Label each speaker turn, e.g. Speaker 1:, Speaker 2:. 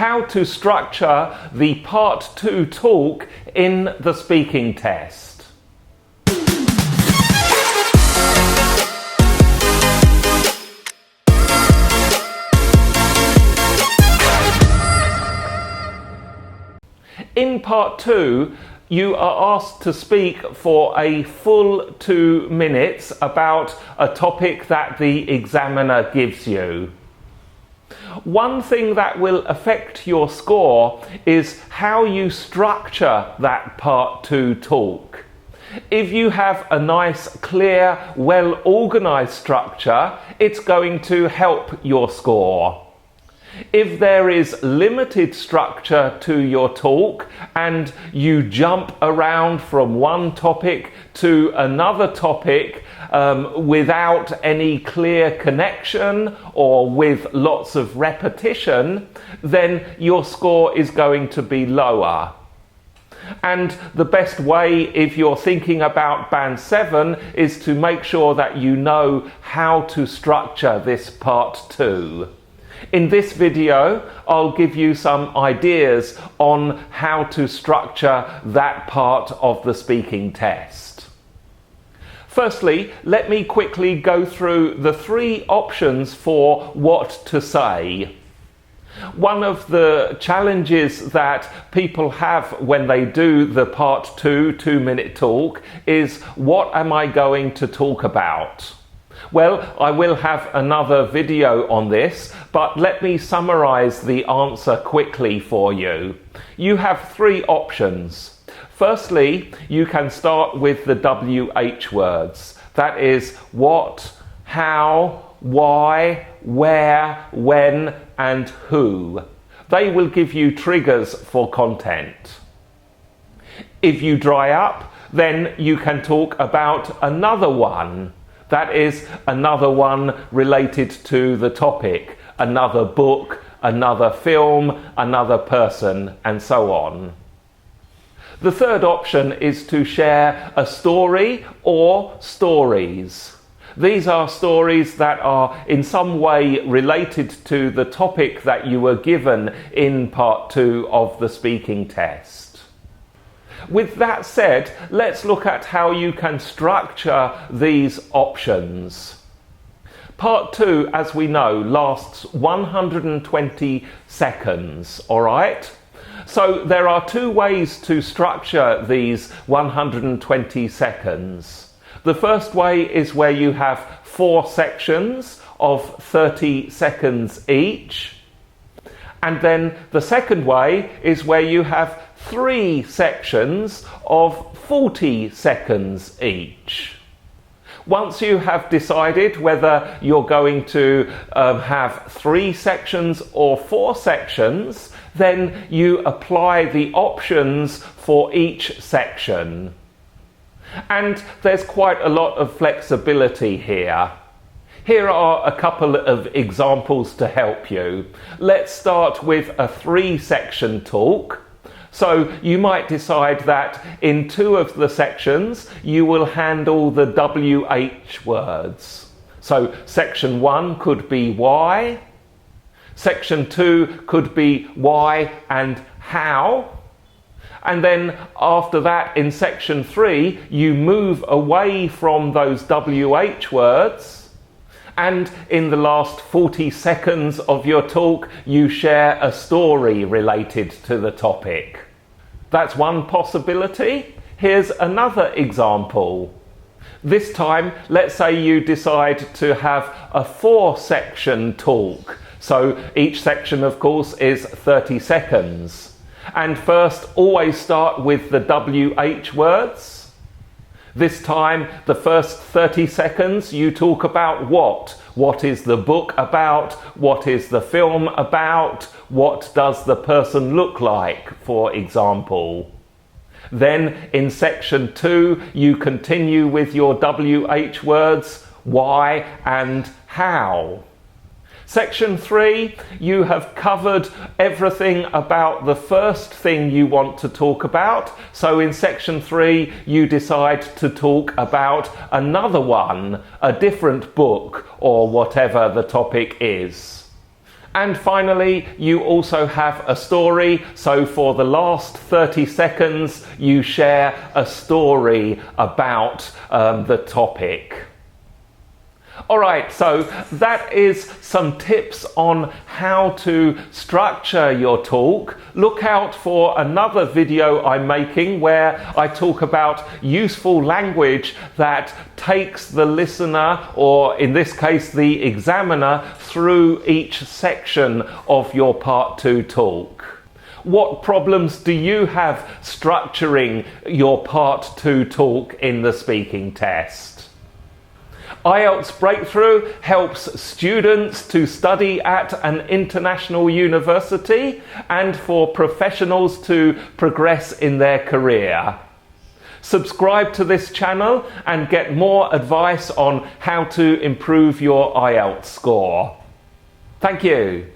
Speaker 1: how to structure the Part 2 talk in the speaking test. In Part 2, you are asked to speak for a full 2 minutes about a topic that the examiner gives you. One thing that will affect your score is how you structure that Part 2 talk. If you have a nice, clear, well-organized structure, it's going to help your score. If there is limited structure to your talk and you jump around from one topic to another topic without any clear connection or with lots of repetition, then your score is going to be lower. And the best way, if you're thinking about Band 7, is to make sure that you know how to structure this Part 2. In this video, I'll give you some ideas on how to structure that part of the speaking test. Firstly, let me quickly go through the 3 options for what to say. One of the challenges that people have when they do the Part 2 2-minute talk is, what am I going to talk about? Well, I will have another video on this, but let me summarize the answer quickly for you. You have 3 options. Firstly, you can start with the WH words. That is what, how, why, where, when, and who. They will give you triggers for content. If you dry up, then you can talk about another one. That is another one related to the topic, another book, another film, another person, and so on. The third option is to share a story or stories. These are stories that are in some way related to the topic that you were given in Part 2 of the speaking test. With that said, let's look at how you can structure these options. Part 2, as we know, lasts 120 seconds, all right? So there are 2 ways to structure these 120 seconds. The first way is where you have 4 sections of 30 seconds each. And then the second way is where you have 3 sections of 40 seconds each. Once you have decided whether you're going to have 3 sections or 4 sections, then you apply the options for each section. And there's quite a lot of flexibility here. Here are a couple of examples to help you. Let's start with a 3-section talk. So you might decide that in 2 of the sections you will handle the WH words. So section 1 could be why, section 2 could be why and how, and then after that in section 3 you move away from those WH words, and in the last 40 seconds of your talk, you share a story related to the topic. That's one possibility. Here's another example. This time, let's say you decide to have a 4-section talk. So each section, of course, is 30 seconds. And first, always start with the WH words. This time, the first 30 seconds, you talk about what? What is the book about? What is the film about? What does the person look like, for example? Then in section 2, you continue with your WH words, why and how. Section 3, you have covered everything about the first thing you want to talk about. So in section 3, you decide to talk about another one, a different book, or whatever the topic is. And finally, you also have a story. So for the last 30 seconds, you share a story about the topic. Alright, so that is some tips on how to structure your talk. Look out for another video I'm making where I talk about useful language that takes the listener, or in this case the examiner, through each section of your Part 2 talk. What problems do you have structuring your Part 2 talk in the speaking test? IELTS Breakthrough helps students to study at an international university and for professionals to progress in their career. Subscribe to this channel and get more advice on how to improve your IELTS score. Thank you.